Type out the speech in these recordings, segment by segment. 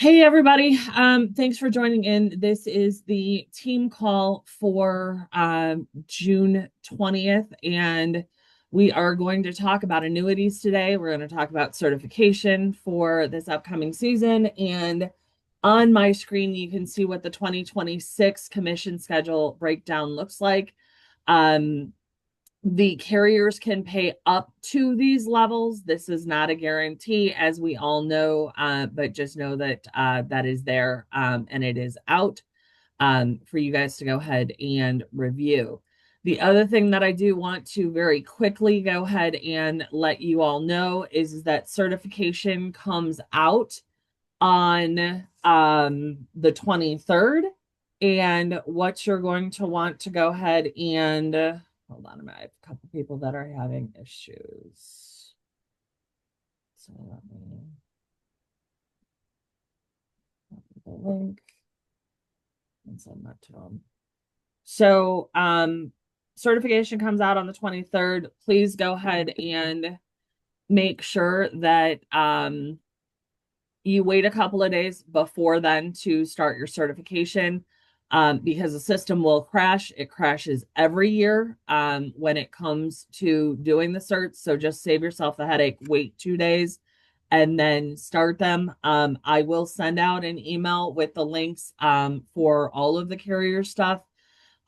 Hey everybody, thanks for joining in. This is the team call for June 20th, and we are going to talk about annuities today. We're going to talk about certification for this upcoming season, and on my screen you can see what the 2026 commission schedule breakdown looks like. Um, the carriers can pay up to these levels. This is not a guarantee, as we all know, but just know that that is there, and it is out for you guys to go ahead and review. The other thing that I do want to very quickly go ahead and let you all know is that certification comes out on the 23rd. And what you're going to want to go ahead and hold on a minute. I have a couple people that are having issues. So let me copy the link and send that to them. So certification comes out on the 23rd. Please go ahead and make sure that you wait a couple of days before then to start your certification, because the system will crash. It crashes every year when it comes to doing the certs. So just save yourself the headache, wait 2 days and then start them. I will send out an email with the links for all of the carrier stuff.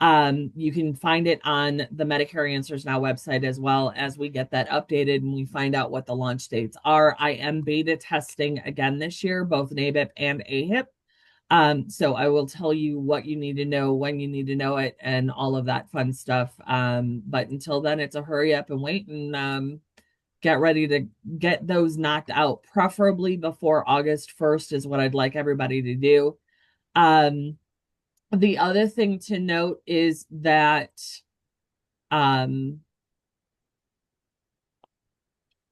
You can find it on the Medicare Answers Now website, as well as we get that updated and we find out what the launch dates are. I am beta testing again this year, both NABIP and AHIP. So I will tell you what you need to know, when you need to know it, and all of that fun stuff. But until then, it's a hurry up and wait and get ready to get those knocked out, preferably before August 1st is what I'd like everybody to do. Um, the other thing to note is that um,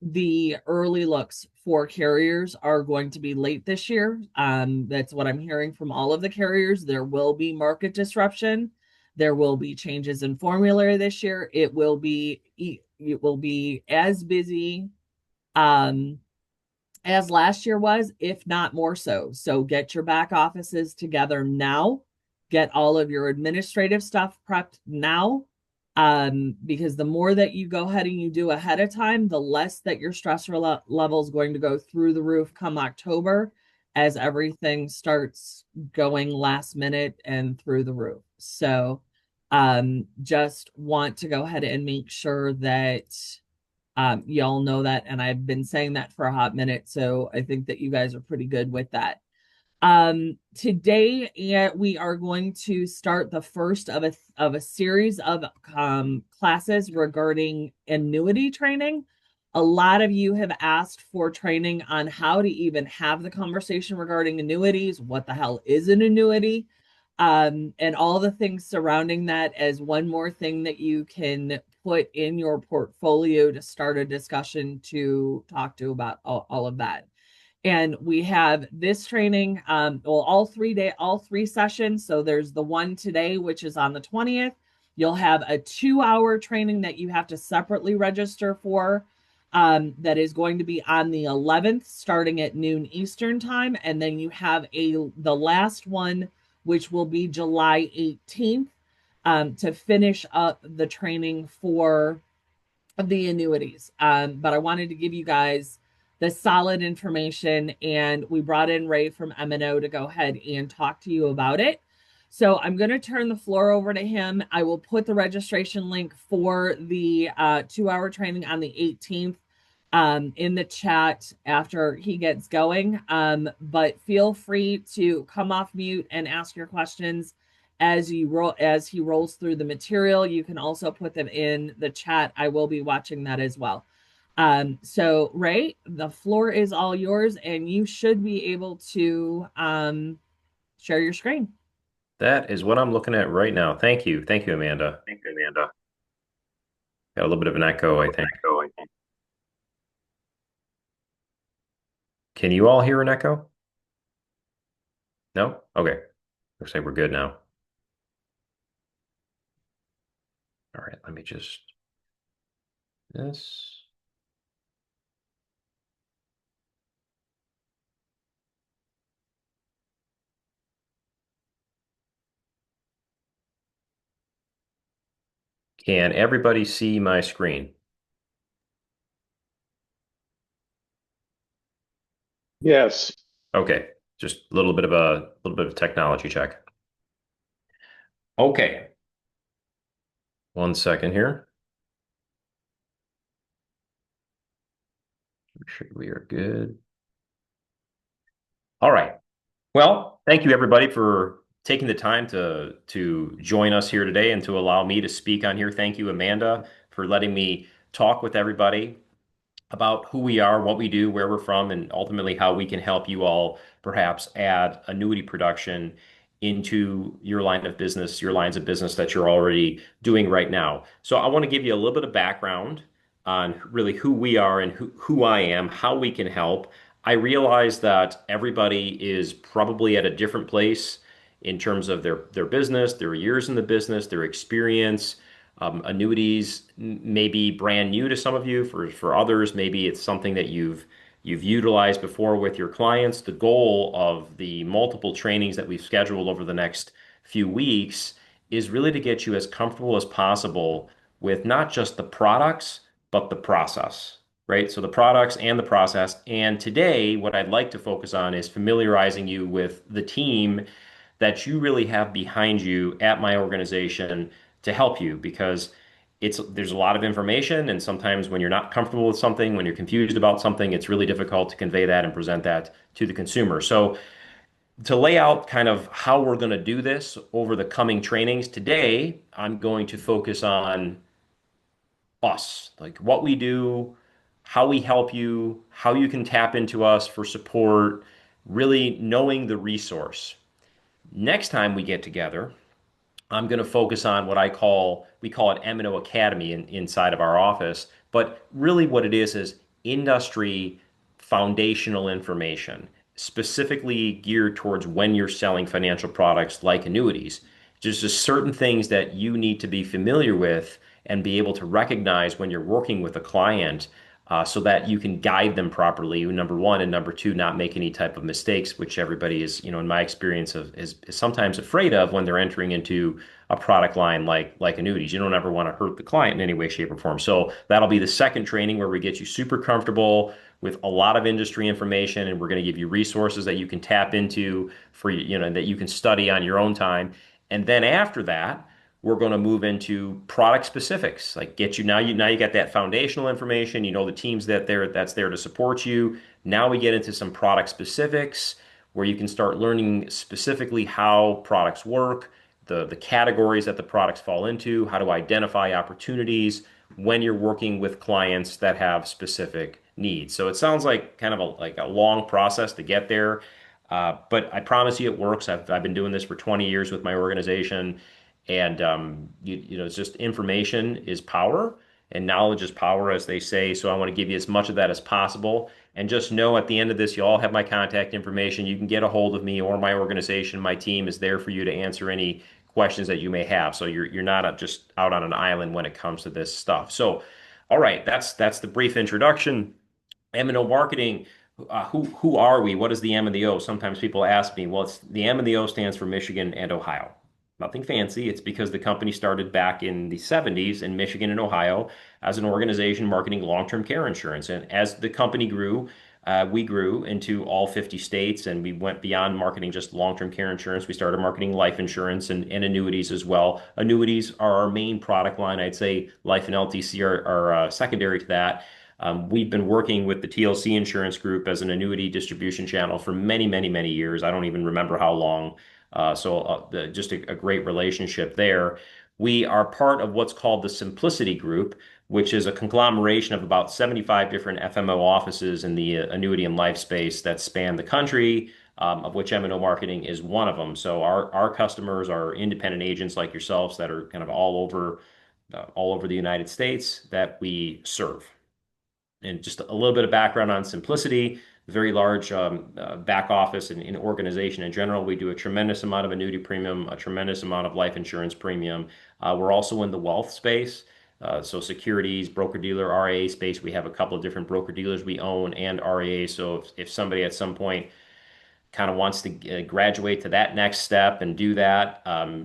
the early looks for carriers are going to be late this year. That's what I'm hearing from all of the carriers. There will be market disruption. There will be changes in formulary this year. It will be as busy um, as last year was, if not more so. So get your back offices together now. Get all of your administrative stuff prepped now. Because the more that you go ahead and you do ahead of time, the less that your stress level is going to go through the roof come October, as everything starts going last minute and through the roof. So just want to go ahead and make sure that y'all know that, and I've been saying that for a hot minute, so I think that you guys are pretty good with that. Today, we are going to start the first of a series of classes regarding annuity training. A lot of you have asked for training on how to even have the conversation regarding annuities. What the hell is an annuity? And all the things surrounding that, as one more thing that you can put in your portfolio to start a discussion to talk to about all of that. And we have this training, well, all three sessions. So there's the one today, which is on the 20th. You'll have a 2-hour training that you have to separately register for, that is going to be on the 11th, starting at noon Eastern time. And then you have the last one, which will be July 18th, to finish up the training for the annuities. But I wanted to give you guys the solid information, and we brought in Ray from M&O to go ahead and talk to you about it. So I'm going to turn the floor over to him. I will put the registration link for the 2-hour training on the 18th in the chat after he gets going. But feel free to come off mute and ask your questions as he rolls through the material. You can also put them in the chat. I will be watching that as well. So Ray, the floor is all yours, and you should be able to share your screen. That is what I'm looking at right now. Thank you. Thank you, Amanda. Thank you, Amanda. Got a little bit of an echo, I think. Can you all hear an echo? No? Okay. Looks like we're good now. All right, let me just this. Can everybody see my screen? Yes. Okay, just a little bit of technology check. Okay, 1 second here. Make sure we are good. All right. Well, thank you everybody for taking the time to join us here today and to allow me to speak on here. Thank you, Amanda, for letting me talk with everybody about who we are, what we do, where we're from, and ultimately how we can help you all perhaps add annuity production into your line of business, your lines of business that you're already doing right now. So I want to give you a little bit of background on really who we are and who I am, how we can help. I realize that everybody is probably at a different place in terms of their business, their years in the business, their experience. Annuities may be brand new to some of you. For others, maybe it's something that you've utilized before with your clients. The goal of the multiple trainings that we've scheduled over the next few weeks is really to get you as comfortable as possible with not just the products, but the process, right? So the products and the process. And today, what I'd like to focus on is familiarizing you with the team that you really have behind you at my organization to help you because there's a lot of information, and sometimes when you're not comfortable with something, when you're confused about something, it's really difficult to convey that and present that to the consumer. So to lay out kind of how we're going to do this over the coming trainings today, I'm going to focus on us, like what we do, how we help you, how you can tap into us for support, really knowing the resource. Next time we get together, I'm going to focus on what we call it M&O Academy inside of our office. But really what it is industry foundational information, specifically geared towards when you're selling financial products like annuities. Just certain things that you need to be familiar with and be able to recognize when you're working with a client so that you can guide them properly, number one, and number two, not make any type of mistakes, which everybody is, in my experience, is sometimes afraid of when they're entering into a product line like annuities. You don't ever want to hurt the client in any way, shape, or form. So that'll be the second training where we get you super comfortable with a lot of industry information, and we're going to give you resources that you can tap into for that you can study on your own time. And then after that, we're going to move into product specifics, like get you now you got that foundational information, the teams that's there to support you. Now we get into some product specifics where you can start learning specifically how products work, the categories that the products fall into, how to identify opportunities when you're working with clients that have specific needs. So it sounds like kind of like a long process to get there. But I promise you it works. I've been doing this for 20 years with my organization. And it's just information is power and knowledge is power, as they say. So I want to give you as much of that as possible. And just know at the end of this, you all have my contact information. You can get a hold of me or my organization. My team is there for you to answer any questions that you may have. So you're not just out on an island when it comes to this stuff. So, all right, that's the brief introduction. M&O marketing. Who are we? What is the M and the O? Sometimes people ask me. Well, it's the M and the O stands for Michigan and Ohio. Nothing fancy. It's because the company started back in the 70s in Michigan and Ohio as an organization marketing long-term care insurance. And as the company grew, we grew into all 50 states, and we went beyond marketing just long-term care insurance. We started marketing life insurance and annuities as well. Annuities are our main product line. I'd say life and LTC are secondary to that. We've been working with the TLC Insurance Group as an annuity distribution channel for many, many, many years. I don't even remember how long. Just a great relationship there. We are part of what's called the Simplicity Group, which is a conglomeration of about 75 different FMO offices in the annuity and life space that span the country, of which M&O marketing is one of them. So our customers are independent agents like yourselves that are kind of all over the United States that we serve. And just a little bit of background on Simplicity, very large back office and organization in general. We do a tremendous amount of annuity premium, a tremendous amount of life insurance premium. We're also in the wealth space. So securities, broker-dealer, RIA space. We have a couple of different broker-dealers we own and RIA. So if somebody at some point kind of wants to graduate to that next step and do that.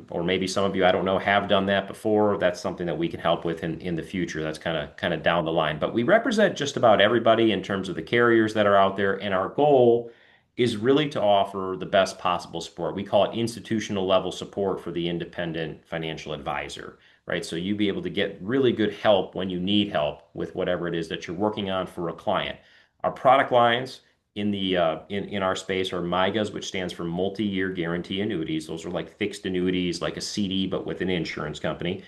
Or maybe some of you, I don't know, have done that before. That's something that we can help with in the future. That's kind of down the line. But we represent just about everybody in terms of the carriers that are out there. And our goal is really to offer the best possible support. We call it institutional level support for the independent financial advisor, right? So you be able to get really good help when you need help with whatever it is that you're working on for a client. Our product lines in our space are MIGAs, which stands for multi-year guarantee annuities. Those are like fixed annuities, like a CD, but with an insurance company.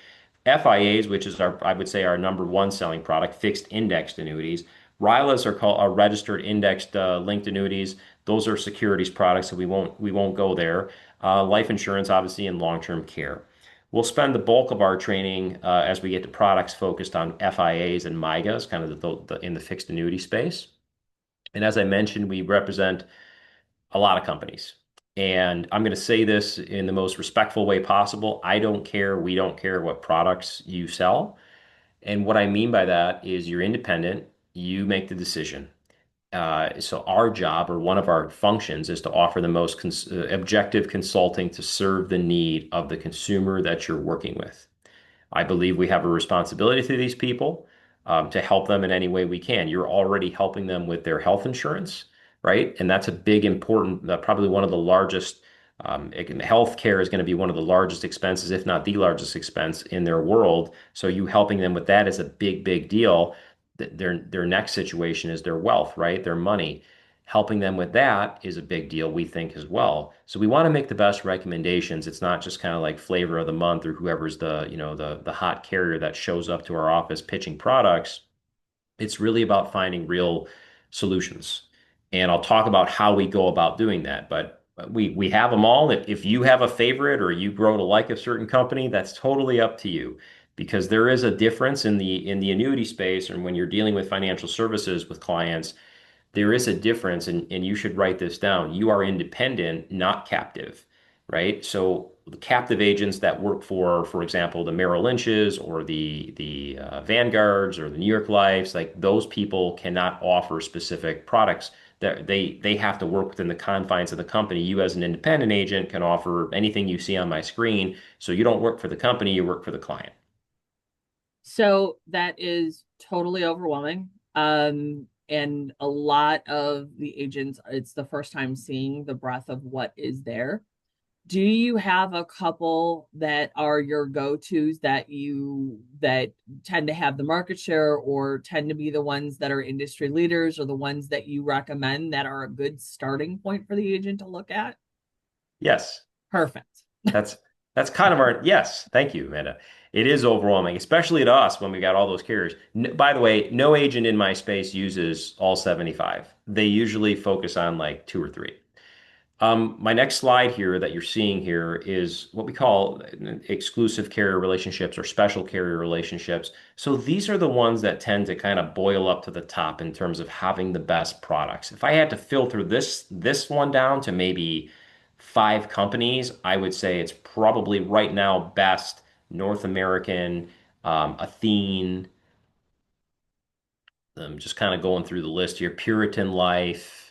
FIAs, which is I would say our number one selling product, fixed indexed annuities. RILAs are registered indexed linked annuities. Those are securities products, so we won't go there. Life insurance, obviously, and long-term care. We'll spend the bulk of our training as we get to products focused on FIAs and MIGAs, kind of in the fixed annuity space. And as I mentioned, we represent a lot of companies. And I'm going to say this in the most respectful way possible. I don't care. We don't care what products you sell. And what I mean by that is you're independent. You make the decision. So our job or one of our functions is to offer the most objective consulting to serve the need of the consumer that you're working with. I believe we have a responsibility to these people to help them in any way we can. You're already helping them with their health insurance, right? And that's a big, important, probably one of the largest. Healthcare is going to be one of the largest expenses, if not the largest expense in their world. So you helping them with that is a big, big deal. Their next situation is their wealth, right? Their money. Helping them with that is a big deal, we think, as well. So we want to make the best recommendations. It's not just kind of like flavor of the month or whoever's the hot carrier that shows up to our office pitching products. It's really about finding real solutions. And I'll talk about how we go about doing that. But we have them all. If you have a favorite or you grow to like a certain company, that's totally up to you. Because there is a difference in the annuity space and when you're dealing with financial services with clients, there is a difference, and you should write this down. You are independent, not captive, right? So the captive agents that work for example, the Merrill Lynch's or the Vanguards or the New York Lifes, like those people cannot offer specific products. That they have to work within the confines of the company. You, as an independent agent, can offer anything you see on my screen. So you don't work for the company, you work for the client. So that is totally overwhelming. And a lot of the agents, it's the first time seeing the breadth of what is there. Do you have a couple that are your go-tos that tend to have the market share or tend to be the ones that are industry leaders or the ones that you recommend that are a good starting point for the agent to look at? Yes. Perfect. That's that's kind of our yes. Thank you, Amanda. It is overwhelming, especially to us when we got all those carriers. By the way, no agent in my space uses all 75. They usually focus on like two or three. My next slide here that you're seeing here is what we call exclusive carrier relationships or special carrier relationships. So these are the ones that tend to kind of boil up to the top in terms of having the best products. If I had to filter this one down to maybe five companies, I would say it's probably right now best North American, Athene. I'm just kind of going through the list here. Puritan Life.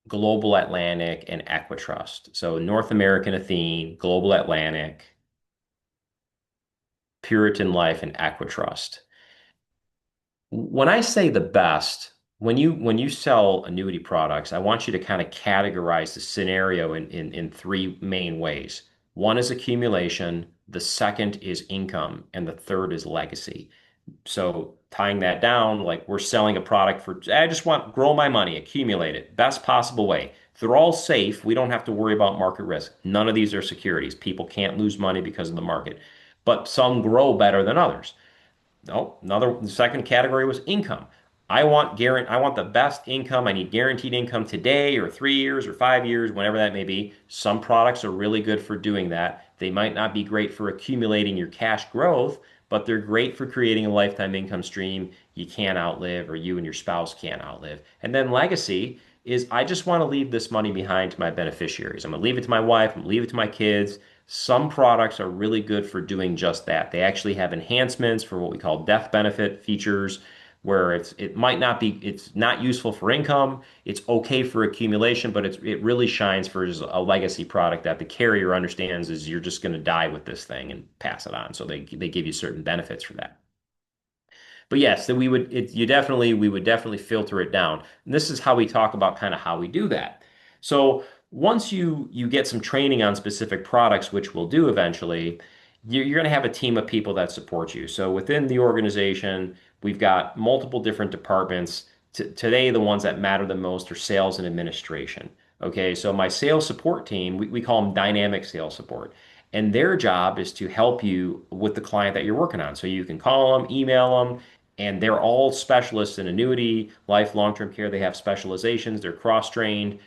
Global Atlantic, and Equitrust. So North American Athene, Global Atlantic, Puritan Life, and Equitrust. When I say the best, when you sell annuity products, I want you to kind of categorize the scenario in three main ways. One is accumulation, the second is income, and the third is legacy. So tying that down, like we're selling a product for, I just want grow my money, accumulate it, best possible way. They're all safe. We don't have to worry about market risk. None of these are securities. People can't lose money because of the market, but some grow better than others. No, the second category was income. I want the best income. I need guaranteed income today or 3 years or 5 years, whenever that may be. Some products are really good for doing that. They might not be great for accumulating your cash growth, but they're great for creating a lifetime income stream you can't outlive or you and your spouse can't outlive. And then legacy is I just want to leave this money behind to my beneficiaries. I'm going to leave it to my wife, I'm going to leave it to my kids. Some products are really good for doing just that. They actually have enhancements for what we call death benefit features. where it might not be, it's not useful for income. It's okay for accumulation, but it really shines for as a legacy product that the carrier understands is you're just going to die with this thing and pass it on. So they give you certain benefits for that. But yes, that we would definitely filter it down. And this is how we talk about kind of how we do that. So once you get some training on specific products, which we'll do eventually, you're going to have a team of people that support you. So within the organization, we've got multiple different departments. Today, the ones that matter the most are sales and administration. Okay, so my sales support team, we call them dynamic sales support. And their job is to help you with the client that you're working on. So you can call them, email them, and they're all specialists in annuity, life, long-term care. They have specializations. They're cross-trained.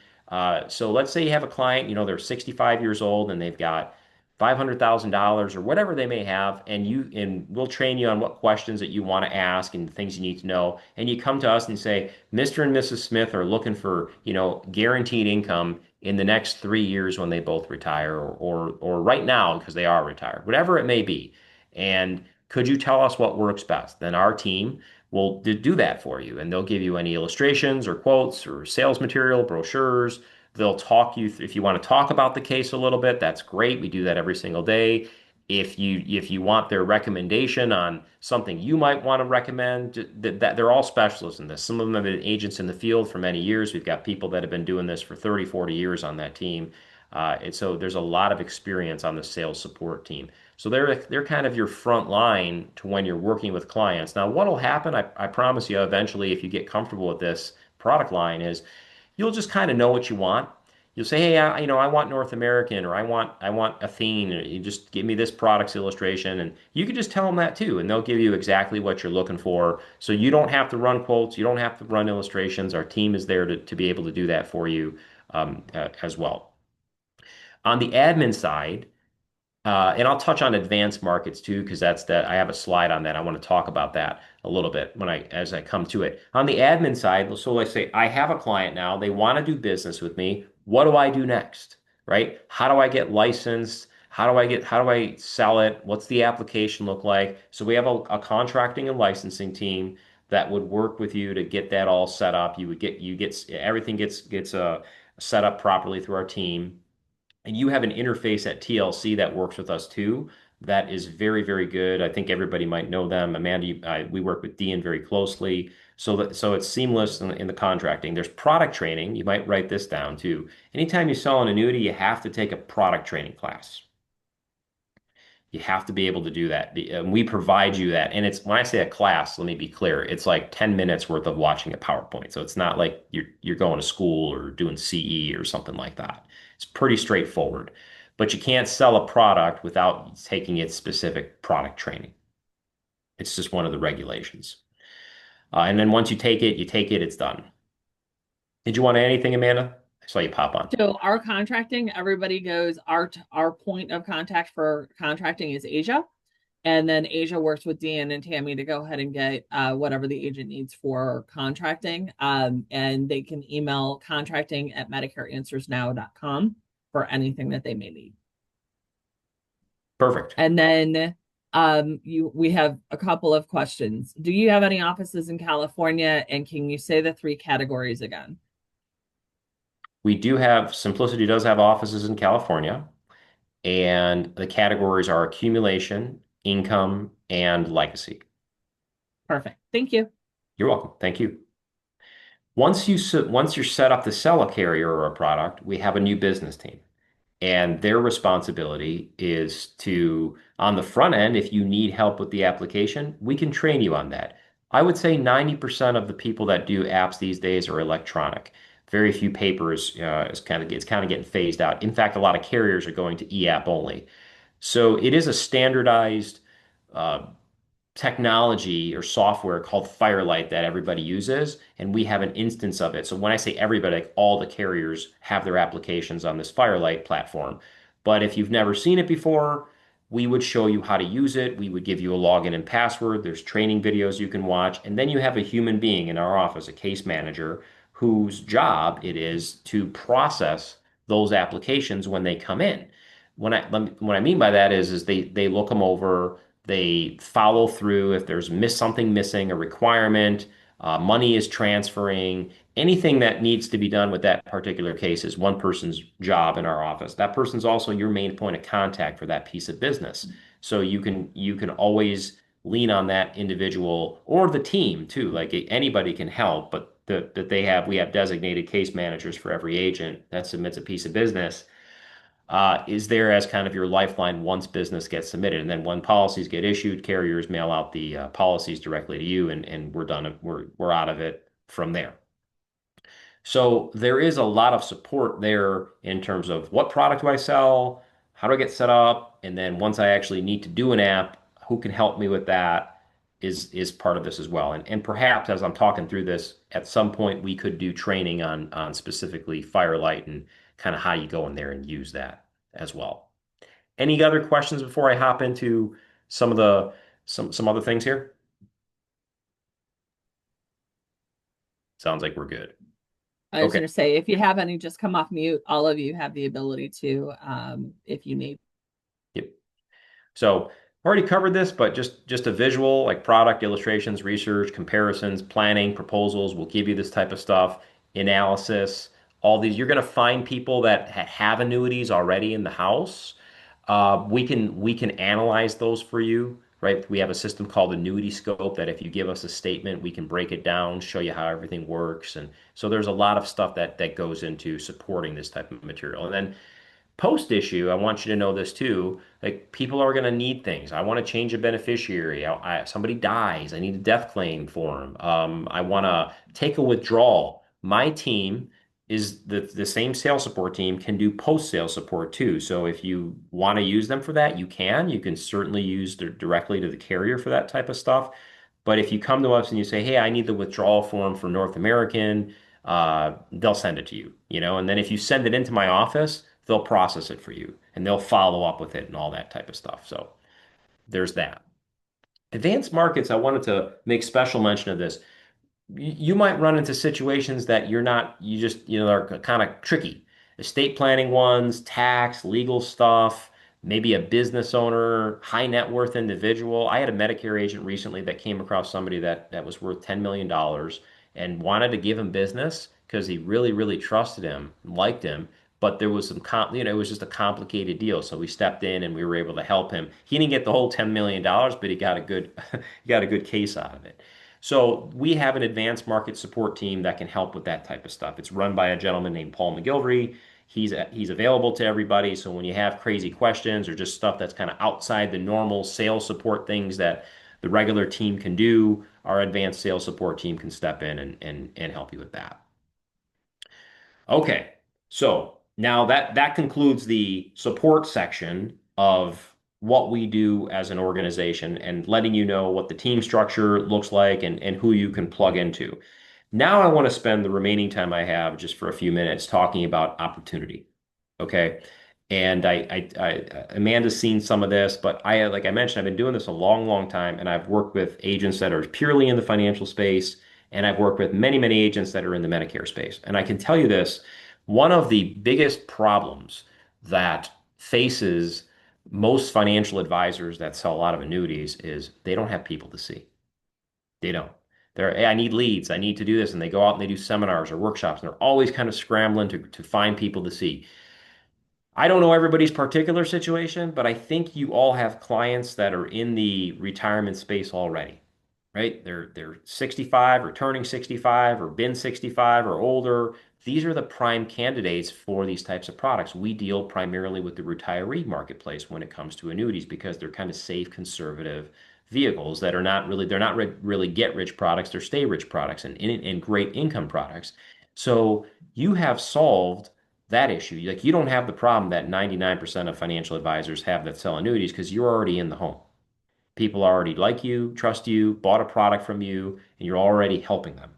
So let's say you have a client, they're 65 years old and they've got $500,000 or whatever they may have, and we'll train you on what questions that you want to ask and things you need to know. And you come to us and say, Mr. and Mrs. Smith are looking for, guaranteed income in the next 3 years when they both retire, or right now because they are retired, whatever it may be. And could you tell us what works best? Then our team will do that for you, and they'll give you any illustrations or quotes or sales material, brochures. They'll talk you if you want to talk about the case a little bit. That's great. We do that every single day. If you want their recommendation on something you might want to recommend, that they're all specialists in this. Some of them have been agents in the field for many years. We've got people that have been doing this for 30, 40 years on that team. And so there's a lot of experience on the sales support team. So they're kind of your front line to when you're working with clients. Now, what'll happen, I promise you, eventually, if you get comfortable with this product line, is you'll just kind of know what you want. You'll say, hey, I want North American, or I want Athene. Or you just give me this product's illustration, and you can just tell them that too, and they'll give you exactly what you're looking for. So you don't have to run quotes, you don't have to run illustrations. Our team is there to be able to do that for you as well. On the admin side, and I'll touch on advanced markets too, because I have a slide on that. I want to talk about that a little bit as I come to it. On the admin side, so let's say I have a client now, they want to do business with me. What do I do next? Right? How do I get licensed? How do I sell it? What's the application look like? So we have a contracting and licensing team that would work with you to get that all set up. You get everything gets set up properly through our team. And you have an interface at TLC that works with us too. That is very, very good. I think everybody might know them. Amanda, we work with Dean very closely. So it's seamless in the contracting. There's product training. You might write this down too. Anytime you sell an annuity, you have to take a product training class. You have to be able to do that. And we provide you that. And it's when I say a class, let me be clear, it's like 10 minutes worth of watching a PowerPoint. So it's not like you're going to school or doing CE or something like that. It's pretty straightforward. But you can't sell a product without taking its specific product training. It's just one of the regulations. And then once you take it, it's done. Did you want to add anything, Amanda? I saw you pop on. So our contracting, everybody goes, our point of contact for contracting is Asia. And then Asia works with Dan and Tammy to go ahead and get whatever the agent needs for contracting. And they can email contracting at MedicareAnswersNow.com for anything that they may need. Perfect. And then we have a couple of questions. Do you have any offices in California? And can you say the three categories again? Simplicity does have offices in California, and the categories are accumulation, income, and legacy. Perfect. Thank you. You're welcome. Thank you. Once you're set up to sell a carrier or a product, we have a new business team. And their responsibility is to, on the front end, if you need help with the application, we can train you on that. I would say 90% of the people that do apps these days are electronic. Very few papers, it's kind of getting phased out. In fact, a lot of carriers are going to e-app only. So it is a standardized uh, technology or software called Firelight that everybody uses, and we have an instance of it. So when I say everybody, like all the carriers have their applications on this Firelight platform. But if you've never seen it before, we would show you how to use it. We would give you a login and password. There's training videos you can watch. And then you have a human being in our office, a case manager, whose job it is to process those applications when they come in. What I mean by that is they look them over, They follow through if there's something missing, a requirement, money is transferring, anything that needs to be done with that particular case is one person's job in our office. That person's also your main point of contact for that piece of business. So you can always lean on that individual or the team too. Like anybody can help, but that we have designated case managers for every agent that submits a piece of business is there as kind of your lifeline once business gets submitted. And then when policies get issued, carriers mail out the policies directly to you, and we're done. We're out of it from there. So there is a lot of support there in terms of what product do I sell, how do I get set up, and then once I actually need to do an app, who can help me with that is part of this as well. And perhaps as I'm talking through this, at some point we could do training on specifically Firelight and kind of how you go in there and use that as well. Any other questions before I hop into some of the some other things here? Sounds like we're good. I was Okay. going to say, if you have any, just come off mute. All of you have the ability to, if you need. Yep. So already covered this, but just a visual like product illustrations, research, comparisons, planning, proposals. We'll give you this type of stuff, analysis, all these. You're going to find people that have annuities already in the house. We can analyze those for you, right? We have a system called Annuity Scope that if you give us a statement, we can break it down, show you how everything works, and so there's a lot of stuff that goes into supporting this type of material. And then post issue, I want you to know this too. Like people are going to need things. I want to change a beneficiary. Somebody dies. I need a death claim form. I want to take a withdrawal. My team is the same sales support team can do post sale support too. So if you want to use them for that, you can. You can certainly use directly to the carrier for that type of stuff. But if you come to us and you say, "Hey, I need the withdrawal form for North American," they'll send it to you, and then if you send it into my office, they'll process it for you and they'll follow up with it and all that type of stuff. So there's that. Advanced markets, I wanted to make special mention of this. You might run into situations that you just, are kind of tricky. Estate planning ones, tax, legal stuff, maybe a business owner, high net worth individual. I had a Medicare agent recently that came across somebody that was worth $10 million dollars and wanted to give him business because he really, really trusted him, liked him. But there was it was just a complicated deal. So we stepped in and we were able to help him. He didn't get the whole $10 million dollars, but he got a good, he got a good case out of it. So we have an advanced market support team that can help with that type of stuff. It's run by a gentleman named Paul McGilvery. He's available to everybody. So when you have crazy questions or just stuff that's kind of outside the normal sales support things that the regular team can do, our advanced sales support team can step in and help you with that. Okay, so now that concludes the support section of what we do as an organization and letting you know what the team structure looks like and who you can plug into. Now I want to spend the remaining time I have just for a few minutes talking about opportunity. Okay. And Amanda's seen some of this, but like I mentioned, I've been doing this a long, long time, and I've worked with agents that are purely in the financial space, and I've worked with many, many agents that are in the Medicare space. And I can tell you this, one of the biggest problems that faces most financial advisors that sell a lot of annuities is they don't have people to see. They don't. Hey, I need leads. I need to do this. And they go out and they do seminars or workshops, and they're always kind of scrambling to find people to see. I don't know everybody's particular situation, but I think you all have clients that are in the retirement space already, right? They're 65 or turning 65 or been 65 or older. These are the prime candidates for these types of products. We deal primarily with the retiree marketplace when it comes to annuities because they're kind of safe, conservative vehicles that are not really, they're not really get rich products, they're stay rich products and great income products. So you have solved that issue. Like you don't have the problem that 99% of financial advisors have that sell annuities because you're already in the home. People already like you, trust you, bought a product from you, and you're already helping them.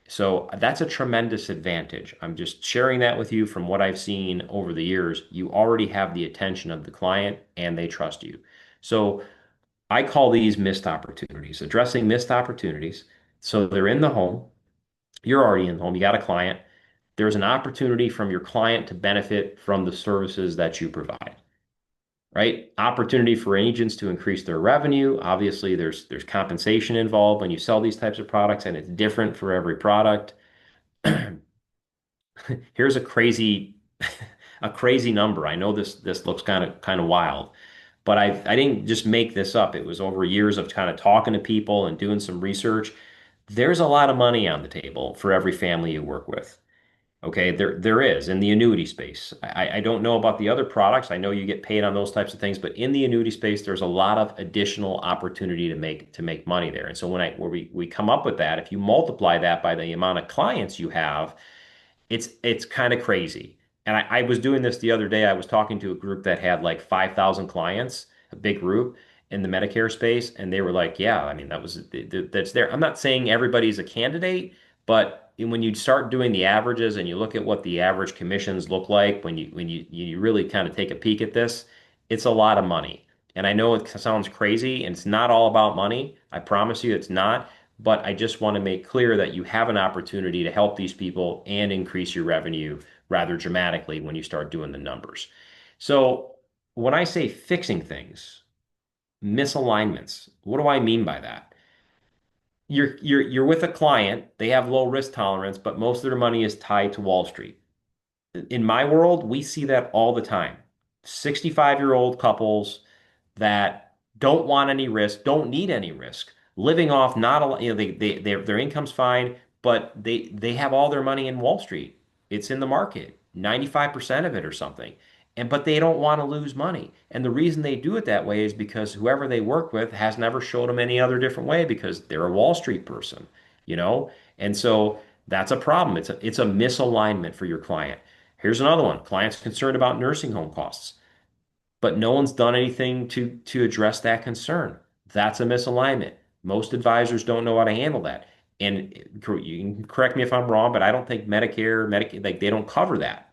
So that's a tremendous advantage. I'm just sharing that with you from what I've seen over the years. You already have the attention of the client and they trust you. So I call these missed opportunities, addressing missed opportunities. So they're in the home. You're already in the home. You got a client. There's an opportunity from your client to benefit from the services that you provide. right? Opportunity for agents to increase their revenue. Obviously, there's compensation involved when you sell these types of products, and it's different for every product. Here's a crazy a crazy number. I know this looks kind of wild, but I didn't just make this up. It was over years of kind of talking to people and doing some research. There's a lot of money on the table for every family you work with. Okay, there is in the annuity space. I don't know about the other products. I know you get paid on those types of things, but in the annuity space, there's a lot of additional opportunity to make money there. And so where we come up with that, if you multiply that by the amount of clients you have, it's kind of crazy. And I was doing this the other day. I was talking to a group that had like 5,000 clients, a big group in the Medicare space, and they were like, "Yeah, I mean that's there." I'm not saying everybody's a candidate, but when you start doing the averages and you look at what the average commissions look like when you really kind of take a peek at this, it's a lot of money. And I know it sounds crazy, and it's not all about money. I promise you, it's not. But I just want to make clear that you have an opportunity to help these people and increase your revenue rather dramatically when you start doing the numbers. So when I say fixing things, misalignments, what do I mean by that? You're with a client, they have low risk tolerance, but most of their money is tied to Wall Street. In my world, we see that all the time. 65-year-old couples that don't want any risk, don't need any risk, living off not a lot, their income's fine, but they have all their money in Wall Street. It's in the market, 95% of it or something. And but they don't want to lose money. And the reason they do it that way is because whoever they work with has never showed them any other different way because they're a Wall Street person, you know? And so that's a problem. It's a misalignment for your client. Here's another one. Clients concerned about nursing home costs, but no one's done anything to address that concern. That's a misalignment. Most advisors don't know how to handle that. And you can correct me if I'm wrong, but I don't think Medicare, Medicaid, like they don't cover that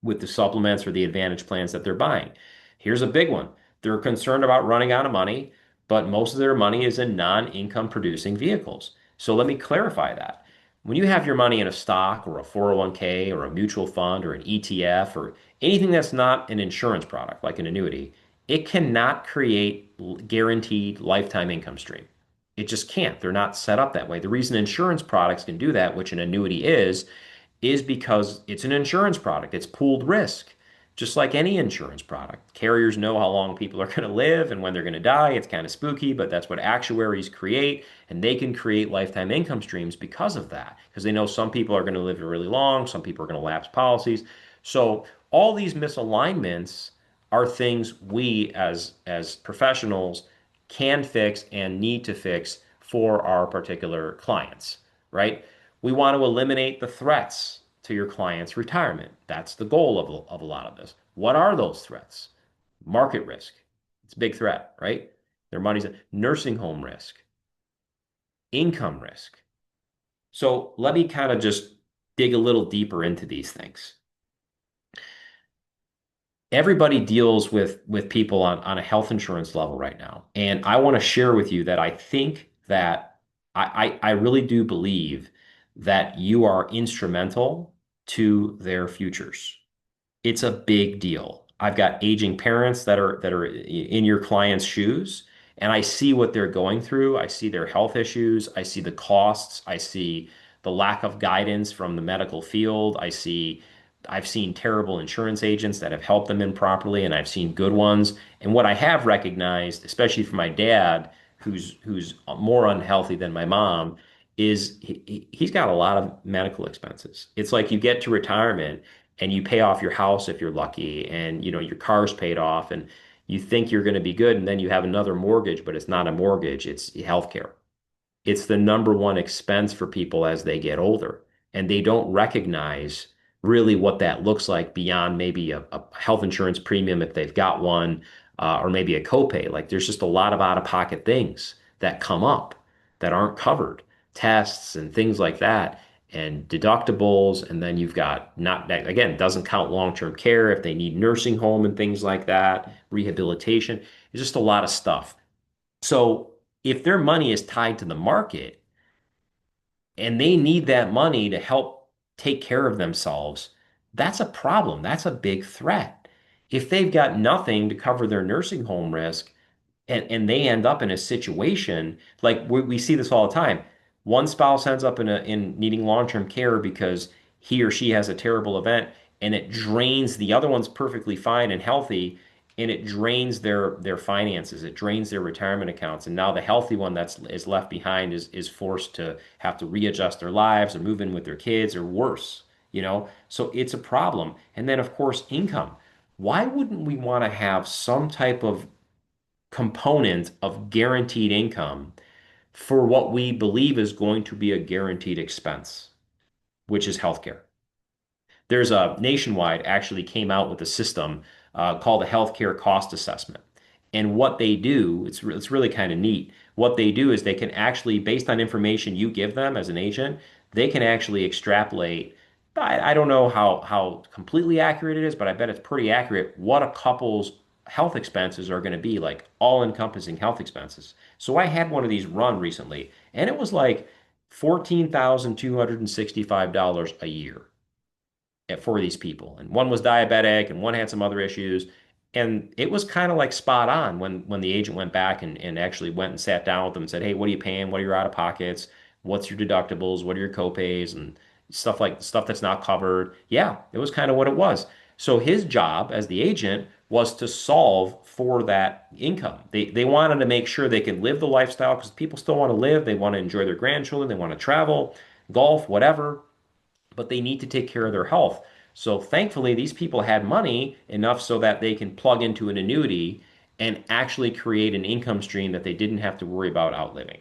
with the supplements or the advantage plans that they're buying. Here's a big one. They're concerned about running out of money, but most of their money is in non-income producing vehicles. So let me clarify that. When you have your money in a stock or a 401k or a mutual fund or an ETF or anything that's not an insurance product like an annuity, it cannot create guaranteed lifetime income stream. It just can't. They're not set up that way. The reason insurance products can do that, which an annuity is because it's an insurance product. It's pooled risk, just like any insurance product. Carriers know how long people are going to live and when they're going to die. It's kind of spooky, but that's what actuaries create, and they can create lifetime income streams because of that, because they know some people are going to live really long, some people are going to lapse policies. So all these misalignments are things we as professionals can fix and need to fix for our particular clients, right? We want to eliminate the threats to your client's retirement. That's the goal of a lot of this. What are those threats? Market risk. It's a big threat, right? Their money's nursing home risk, income risk. So let me kind of just dig a little deeper into these things. Everybody deals with people on a health insurance level right now. And I want to share with you that I think that I really do believe that you are instrumental to their futures. It's a big deal. I've got aging parents that are in your clients' shoes, and I see what they're going through. I see their health issues. I see the costs. I see the lack of guidance from the medical field. I've seen terrible insurance agents that have helped them improperly, and I've seen good ones. And what I have recognized, especially for my dad, who's more unhealthy than my mom, is he's got a lot of medical expenses. It's like you get to retirement and you pay off your house if you're lucky, and your car's paid off, and you think you're going to be good, and then you have another mortgage, but it's not a mortgage, it's healthcare. It's the number one expense for people as they get older, and they don't recognize really what that looks like beyond maybe a health insurance premium if they've got one, or maybe a copay. Like there's just a lot of out-of-pocket things that come up that aren't covered, tests and things like that, and deductibles. And then you've got not that again, doesn't count long-term care if they need nursing home and things like that, rehabilitation. It's just a lot of stuff. So if their money is tied to the market and they need that money to help take care of themselves, that's a problem. That's a big threat. if they've got nothing to cover their nursing home risk, and they end up in a situation like we see this all the time. One spouse ends up in needing long-term care because he or she has a terrible event, and it drains the other one's perfectly fine and healthy, and it drains their finances. It drains their retirement accounts, and now the healthy one that's is left behind is forced to have to readjust their lives or move in with their kids or worse, you know? So it's a problem. And then of course, income. Why wouldn't we want to have some type of component of guaranteed income for what we believe is going to be a guaranteed expense, which is healthcare? There's a Nationwide actually came out with a system called a healthcare cost assessment. And what they do, it's really kind of neat. What they do is they can actually, based on information you give them as an agent, they can actually extrapolate. I don't know how completely accurate it is, but I bet it's pretty accurate what a couple's health expenses are going to be, like all-encompassing health expenses. So I had one of these run recently, and it was like $14,265 a year for these people. And one was diabetic and one had some other issues. And it was kind of like spot on when the agent went back and actually went and sat down with them and said, hey, what are you paying? What are your out of pockets? What's your deductibles? What are your copays? And stuff that's not covered. Yeah, it was kind of what it was. So his job as the agent was to solve for that income. They wanted to make sure they could live the lifestyle because people still want to live. They want to enjoy their grandchildren. They want to travel, golf, whatever, but they need to take care of their health. So thankfully, these people had money enough so that they can plug into an annuity and actually create an income stream that they didn't have to worry about outliving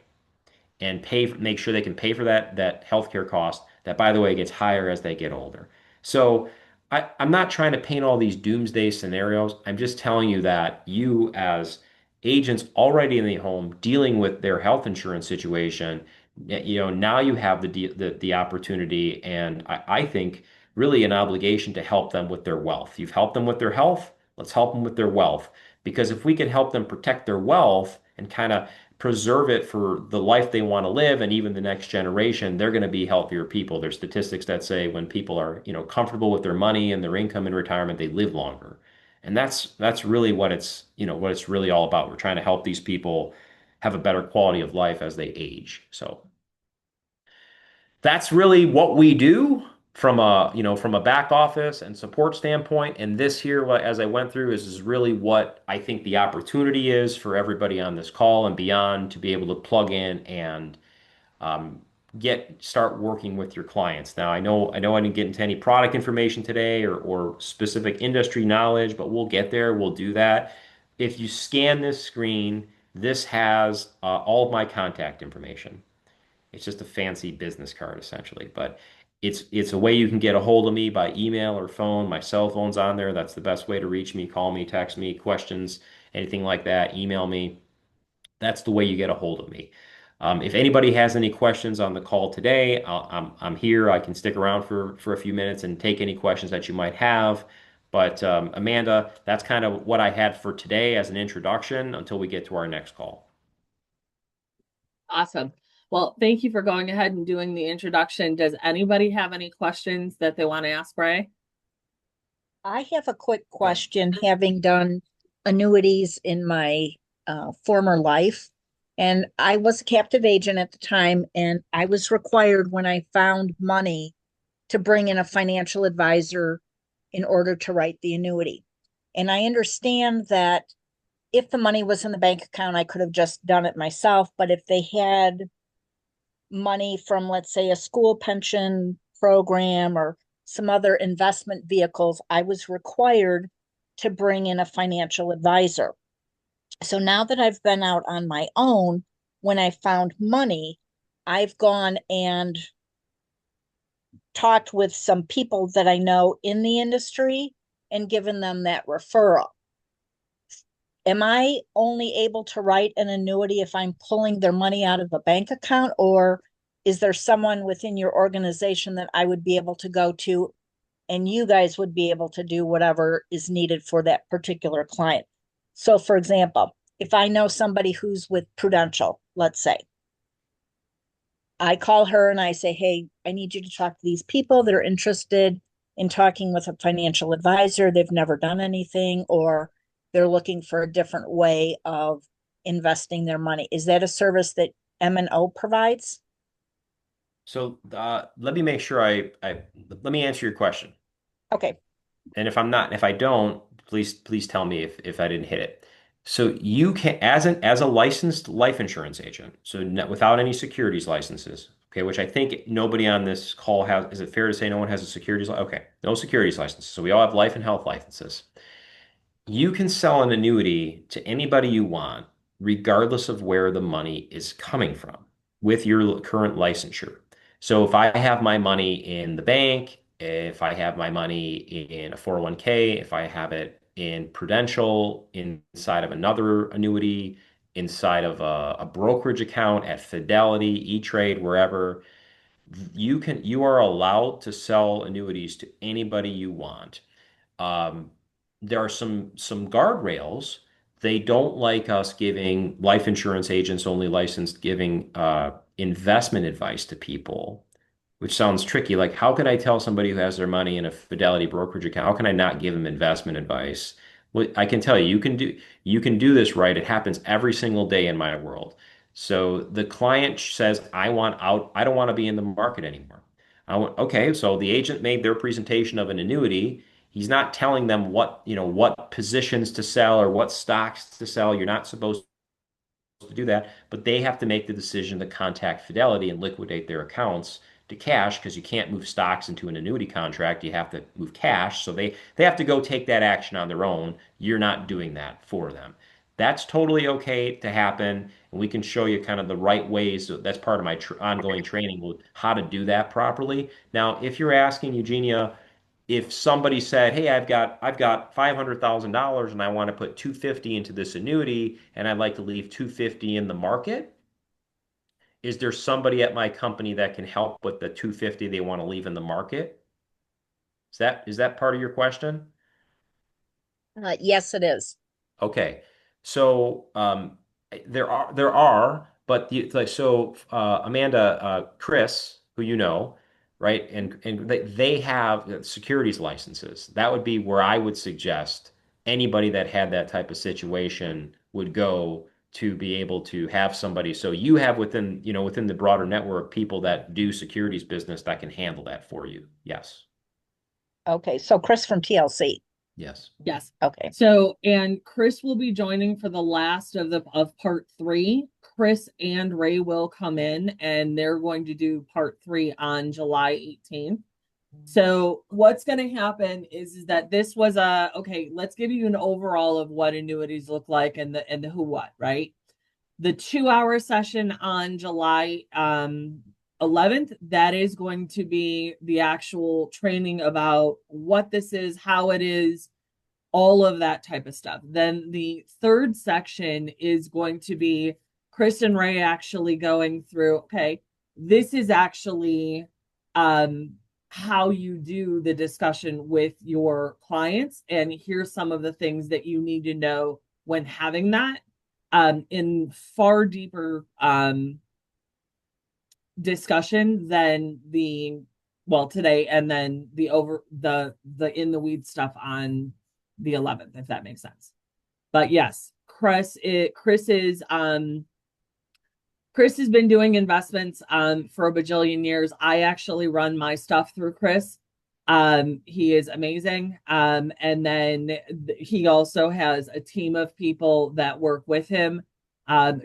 and make sure they can pay for that healthcare cost that, by the way, gets higher as they get older. So I'm not trying to paint all these doomsday scenarios. I'm just telling you that you, as agents already in the home dealing with their health insurance situation, now you have the opportunity, and I think really an obligation to help them with their wealth. You've helped them with their health. Let's help them with their wealth. Because if we can help them protect their wealth and kind of preserve it for the life they want to live and even the next generation, they're going to be healthier people. There's statistics that say when people are, comfortable with their money and their income in retirement, they live longer. And that's really what it's really all about. We're trying to help these people have a better quality of life as they age. So that's really what we do from a back office and support standpoint. And this here, as I went through, is really what I think the opportunity is for everybody on this call and beyond to be able to plug in and um, start working with your clients. Now, I know I didn't get into any product information today or specific industry knowledge, but we'll get there. We'll do that. If you scan this screen, this has all of my contact information. It's just a fancy business card essentially, but it's a way you can get a hold of me by email or phone. My cell phone's on there. That's the best way to reach me. Call me, text me, questions, anything like that. Email me. That's the way you get a hold of me. If anybody has any questions on the call today, I'm here. I can stick around for a few minutes and take any questions that you might have. But Amanda, that's kind of what I had for today as an introduction until we get to our next call. Awesome. Well, thank you for going ahead and doing the introduction. Does anybody have any questions that they want to ask Ray? I have a quick question, having done annuities in my former life. And I was a captive agent at the time, and I was required when I found money to bring in a financial advisor in order to write the annuity. And I understand that if the money was in the bank account, I could have just done it myself. But if they had money from, let's say, a school pension program or some other investment vehicles, I was required to bring in a financial advisor. So now that I've been out on my own, when I found money, I've gone and talked with some people that I know in the industry and given them that referral. Am I only able to write an annuity if I'm pulling their money out of a bank account, or is there someone within your organization that I would be able to go to and you guys would be able to do whatever is needed for that particular client? So, for example, if I know somebody who's with Prudential, let's say, I call her and I say, hey, I need you to talk to these people that are interested in talking with a financial advisor, they've never done anything, or they're looking for a different way of investing their money. Is that a service that M&O provides? So let me make sure let me answer your question. Okay. And if I don't, please tell me if I didn't hit it. So you can, as a licensed life insurance agent, so without any securities licenses, okay, which I think nobody on this call has. Is it fair to say no one has a securities? Okay, no securities licenses. So we all have life and health licenses. You can sell an annuity to anybody you want, regardless of where the money is coming from with your current licensure. So if I have my money in the bank, if I have my money in a 401k, if I have it in Prudential, inside of another annuity, inside of a brokerage account at Fidelity, E-Trade, wherever, you are allowed to sell annuities to anybody you want. Um, there are some guardrails. They don't like us giving life insurance agents only licensed giving investment advice to people, which sounds tricky. Like, how can I tell somebody who has their money in a Fidelity brokerage account, how can I not give them investment advice? Well, I can tell you, you can do this right. It happens every single day in my world. So the client says, I want out, I don't want to be in the market anymore. Okay, so the agent made their presentation of an annuity. He's not telling them what positions to sell or what stocks to sell. You're not supposed to do that, but they have to make the decision to contact Fidelity and liquidate their accounts to cash because you can't move stocks into an annuity contract. You have to move cash. So they have to go take that action on their own. You're not doing that for them. That's totally okay to happen. And we can show you kind of the right ways. So that's part of my ongoing training with how to do that properly. Now, if you're asking Eugenia, if somebody said, "Hey, I've got $500,000 and I want to put 250 into this annuity and I'd like to leave 250 in the market, is there somebody at my company that can help with the 250 they want to leave in the market?" Is that part of your question? Yes, it is. Okay. So there are, but like so Amanda, Chris, who you know, right, and they have securities licenses. That would be where I would suggest anybody that had that type of situation would go to be able to have somebody. So you have within the broader network people that do securities business that can handle that for you. Yes. Okay. So Chris from TLC. Yes. Yes. Okay. So, and Chris will be joining for the last of part three. Chris and Ray will come in and they're going to do part three on July 18th. So what's going to happen is that this was okay, let's give you an overall of what annuities look like and the who what, right? The 2 hour session on July 11th, that is going to be the actual training about what this is, how it is, all of that type of stuff. Then the third section is going to be Chris and Ray actually going through, okay, this is actually how you do the discussion with your clients. And here's some of the things that you need to know when having that in far deeper discussion than today, and then the in the weeds stuff on the 11th, if that makes sense. But yes, Chris has been doing investments for a bajillion years. I actually run my stuff through Chris. He is amazing. And then he also has a team of people that work with him.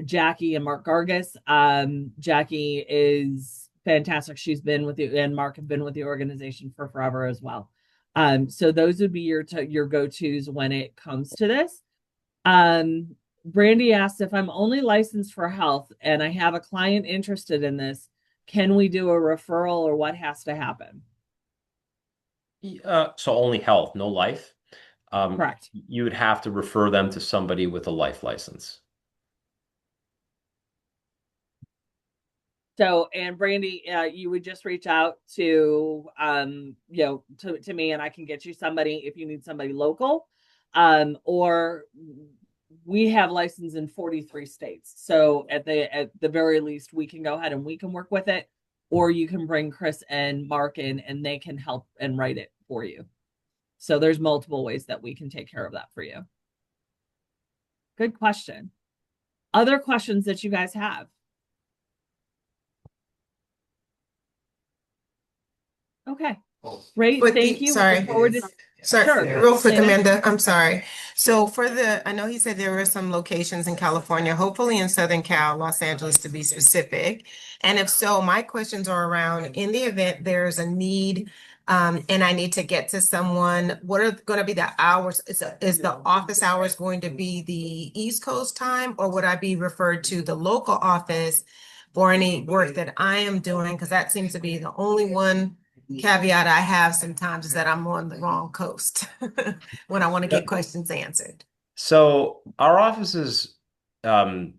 Jackie and Margaritas. Jackie is fantastic. She's been with you, and Mark have been with the organization for forever as well. So those would be your go-tos when it comes to this. Brandy asked if I'm only licensed for health and I have a client interested in this, can we do a referral or what has to happen? So only health, no life. Correct. You would have to refer them to somebody with a life license. So, and Brandy, you would just reach out to, to me, and I can get you somebody if you need somebody local, or we have license in 43 states. So at the very least, we can go ahead and we can work with it. or you can bring Chris and Mark in and they can help and write it for you. So there's multiple ways that we can take care of that for you. Good question. Other questions that you guys have? Okay. Great. Thank you. Sorry. Look forward to Sorry, Sure. real quick, Say that. Amanda, I'm sorry. So I know he said there were some locations in California, hopefully in Southern Cal, Los Angeles to be specific. And if so, my questions are around, in the event there's a need, and I need to get to someone, what are going to be the hours? Is the office hours going to be the East Coast time, or would I be referred to the local office for any work that I am doing? Because that seems to be the only one caveat I have sometimes is that I'm on the wrong coast when I want to get questions answered. So our offices, yeah,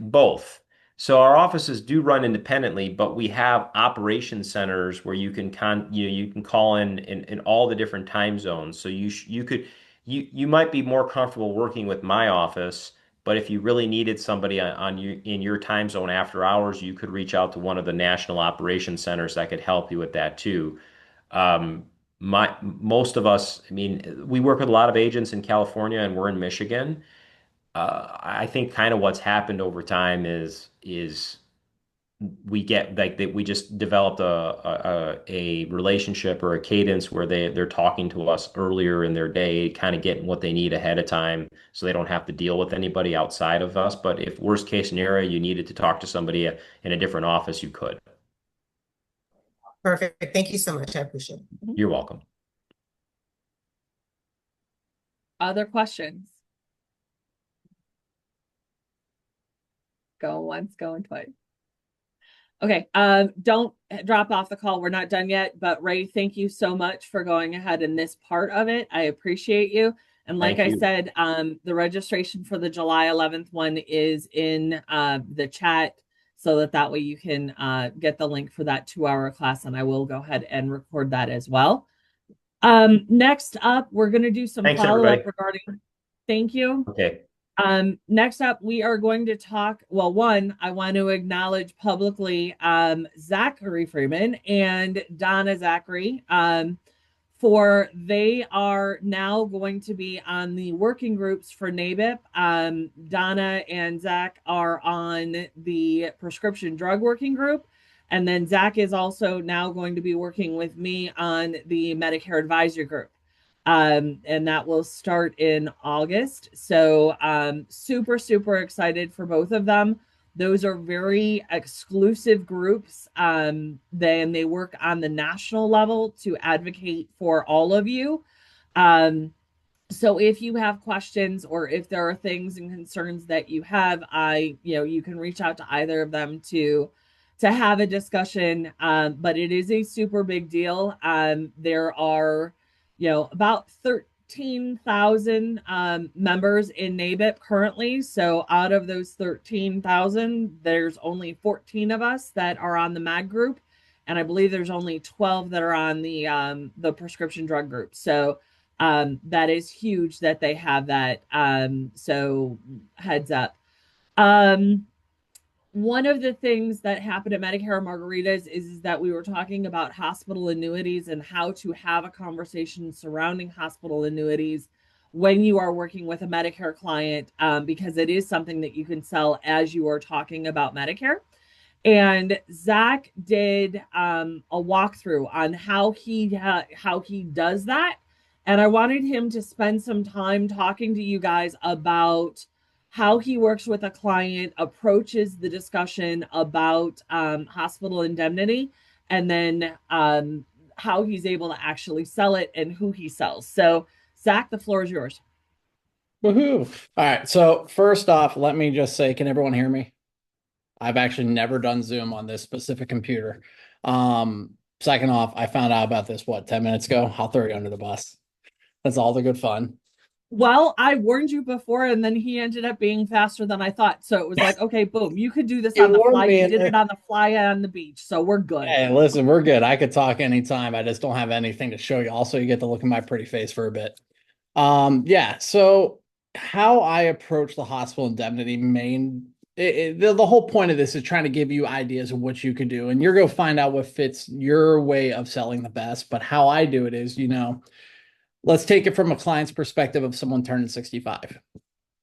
both. So our offices do run independently, but we have operation centers where you can you can call in all the different time zones. So you might be more comfortable working with my office, but if you really needed somebody in your time zone after hours, you could reach out to one of the national operation centers that could help you with that too. Um, most of us, I mean, we work with a lot of agents in California and we're in Michigan. I think kind of what's happened over time is we get like that we just developed a relationship or a cadence where they're talking to us earlier in their day, kind of getting what they need ahead of time, so they don't have to deal with anybody outside of us. But if worst case scenario, you needed to talk to somebody in a different office, you could. Perfect. Thank you so much. I appreciate it. You're welcome. Other questions? Go once, going twice. Okay, don't drop off the call. We're not done yet, but Ray, thank you so much for going ahead in this part of it. I appreciate you. And like I said, the registration for the July 11th one is in the chat, so that way you can get the link for that 2-hour class, and I will go ahead and record that as well. Next up, we're going to do some follow-up regarding. Thank you. Okay. Next up, we are going to talk. Well, one, I want to acknowledge publicly Zachary Freeman and Donna Zachary, for they are now going to be on the working groups for NABIP. Donna and Zach are on the prescription drug working group. And then Zach is also now going to be working with me on the Medicare advisory group. And that will start in August. So super, super excited for both of them. Those are very exclusive groups. Then they work on the national level to advocate for all of you. So if you have questions or if there are things and concerns that you have, you can reach out to either of them to have a discussion. But it is a super big deal. There are about 13,000 members in NABIP currently. So out of those 13,000, there's only 14 of us that are on the MAG group. And I believe there's only 12 that are on the prescription drug group. So that is huge that they have that. So heads up. One of the things that happened at Medicare Margaritas is that we were talking about hospital annuities and how to have a conversation surrounding hospital annuities when you are working with a Medicare client, because it is something that you can sell as you are talking about Medicare. And Zach did a walkthrough on how he does that. And I wanted him to spend some time talking to you guys about how he works with a client, approaches the discussion about hospital indemnity, and then how he's able to actually sell it and who he sells. So, Zach, the floor is yours. Woohoo. All right. So first off, let me just say, can everyone hear me? I've actually never done Zoom on this specific computer. Second off, I found out about this, 10 minutes ago? I'll throw you under the bus. That's all the good fun. Well, I warned you before, and then he ended up being faster than I thought. So it was like, okay, boom, you could do this on the fly. You did it on the fly on the beach. So we're good. Hey, listen, we're good. I could talk anytime. I just don't have anything to show you. Also, you get to look at my pretty face for a bit. Yeah. So how I approach the hospital indemnity the whole point of this is trying to give you ideas of what you can do, and you're going to find out what fits your way of selling the best. But how I do it is, let's take it from a client's perspective of someone turning 65.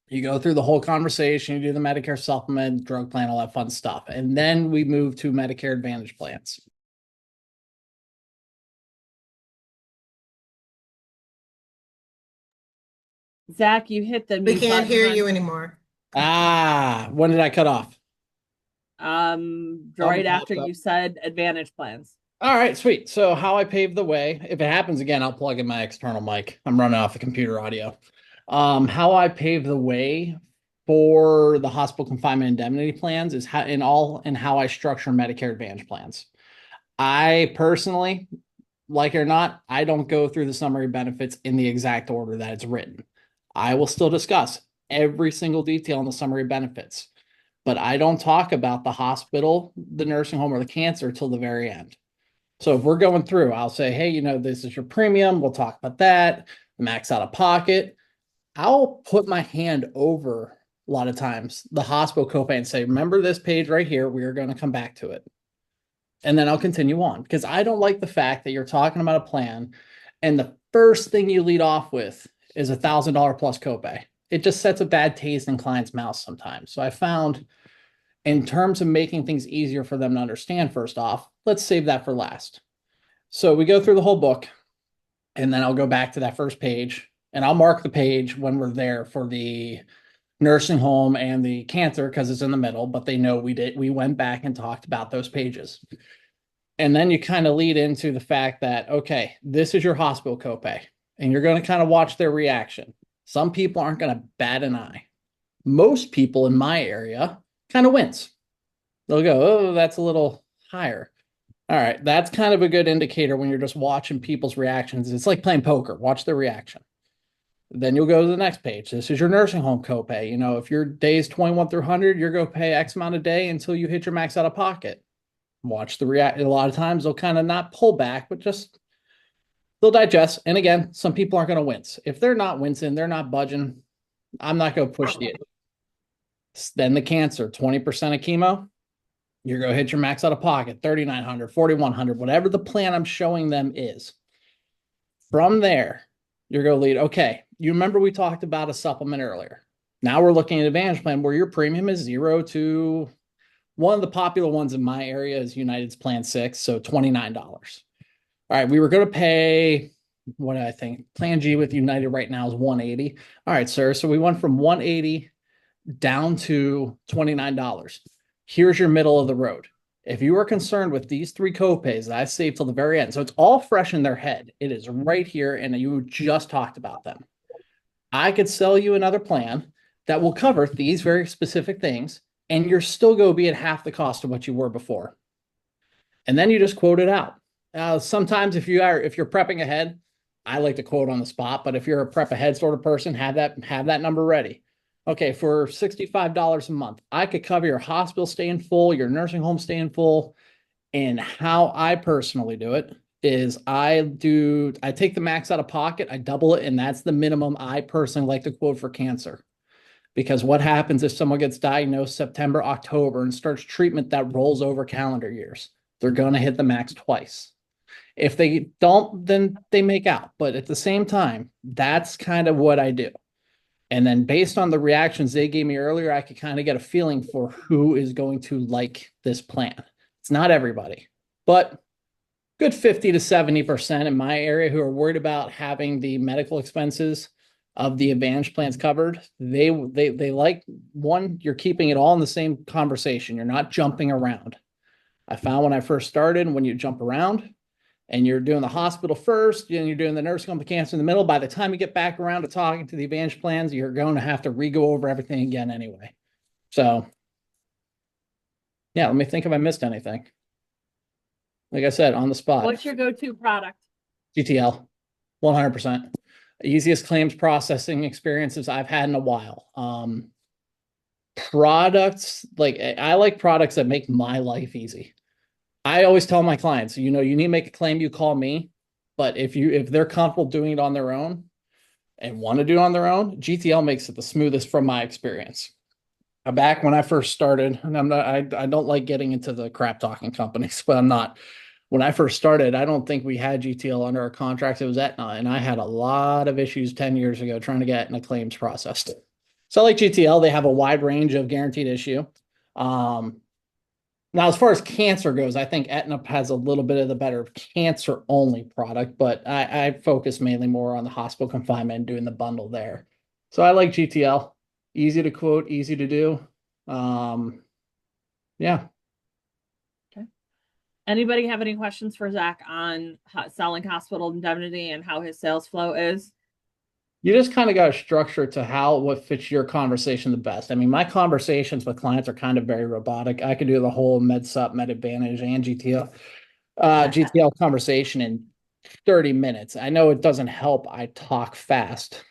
You go through the whole conversation, you do the Medicare supplement, drug plan, all that fun stuff. And then we move to Medicare Advantage plans. Zach, you hit the We mute can't button hear on- you anymore. When did I cut off? right after you said Advantage plans. All right, sweet. So how I pave the way, if it happens again, I'll plug in my external mic. I'm running off the computer audio. How I pave the way for the hospital confinement indemnity plans is how I structure Medicare Advantage plans. I personally, like it or not, I don't go through the summary benefits in the exact order that it's written. I will still discuss every single detail in the summary benefits, but I don't talk about the hospital, the nursing home, or the cancer till the very end. So if we're going through, I'll say, hey, this is your premium. We'll talk about that. Max out of pocket. I'll put my hand over a lot of times the hospital copay and say, remember this page right here. We are going to come back to it. And then I'll continue on because I don't like the fact that you're talking about a plan and the first thing you lead off with is $1,000 plus copay. It just sets a bad taste in clients' mouths sometimes. So I found in terms of making things easier for them to understand, first off, let's save that for last. So we go through the whole book and then I'll go back to that first page and I'll mark the page when we're there for the nursing home and the cancer because it's in the middle, but they know we went back and talked about those pages. And then you kind of lead into the fact that, okay, this is your hospital copay and you're going to kind of watch their reaction. Some people aren't going to bat an eye. Most people in my area kind of wince. They'll go, oh, that's a little higher. All right, that's kind of a good indicator when you're just watching people's reactions. It's like playing poker. Watch their reaction. Then you'll go to the next page. This is your nursing home copay. If your days 21 through 100, you're going to pay X amount a day until you hit your max out of pocket. Watch the reaction. A lot of times they'll kind of not pull back, but just they'll digest. And again, some people aren't going to wince. If they're not wincing, they're not budging. I'm not going to push the. Then the cancer, 20% of chemo. You're going to hit your max out of pocket, 3,900, 4,100, whatever the plan I'm showing them is. From there, you're going to lead. Okay, you remember we talked about a supplement earlier. Now we're looking at Advantage plan where your premium is 0 to one of the popular ones in my area is United's Plan 6, so $29. All right, we were going to pay, what do I think? Plan G with United right now is $180. All right, sir, so we went from $180 down to $29. Here's your middle of the road. If you are concerned with these three copays that I saved till the very end, so it's all fresh in their head. It is right here, and you just talked about them. I could sell you another plan that will cover these very specific things, and you're still going to be at half the cost of what you were before. And then you just quote it out. Sometimes if you're prepping ahead, I like to quote on the spot, but if you're a prep ahead sort of person, have that number ready. Okay, for $65 a month, I could cover your hospital staying full, your nursing home staying full. And how I personally do it is I take the max out of pocket, I double it, and that's the minimum I personally like to quote for cancer. Because what happens if someone gets diagnosed September, October, and starts treatment that rolls over calendar years? They're going to hit the max twice. If they don't, then they make out. But at the same time, that's kind of what I do. And then based on the reactions they gave me earlier, I could kind of get a feeling for who is going to like this plan. It's not everybody, but good 50 to 70% in my area who are worried about having the medical expenses of the Advantage plans covered. They like, one, you're keeping it all in the same conversation. You're not jumping around. I found when I first started, when you jump around, and you're doing the hospital first, and you're doing the nursing home, the cancer in the middle, by the time you get back around to talking to the Advantage plans, you're going to have to re-go over everything again anyway. So, yeah, let me think if I missed anything. Like I said, on the spot. What's your go-to product? GTL, 100%. Easiest claims processing experiences I've had in a while. Products, I like products that make my life easy. I always tell my clients, you need to make a claim, you call me. But if they're comfortable doing it on their own and want to do it on their own, GTL makes it the smoothest from my experience. back when I first started, and I don't like getting into the crap talking companies, but I'm not. When I first started, I don't think we had GTL under our contracts. It was Aetna, and I had a lot of issues 10 years ago trying to get Aetna claims processed. So like GTL, they have a wide range of guaranteed issue. Now, as far as cancer goes, I think Aetna has a little bit of the better cancer only product, but I focus mainly more on the hospital confinement and doing the bundle there. So I like GTL. Easy to quote, easy to do. Yeah. Okay. Anybody have any questions for Zach on selling hospital indemnity and how his sales flow is? You just kind of got to structure it to what fits your conversation the best. I mean, my conversations with clients are kind of very robotic. I could do the whole MedSup, Med Advantage, and GTL conversation in 30 minutes. I know it doesn't help. I talk fast.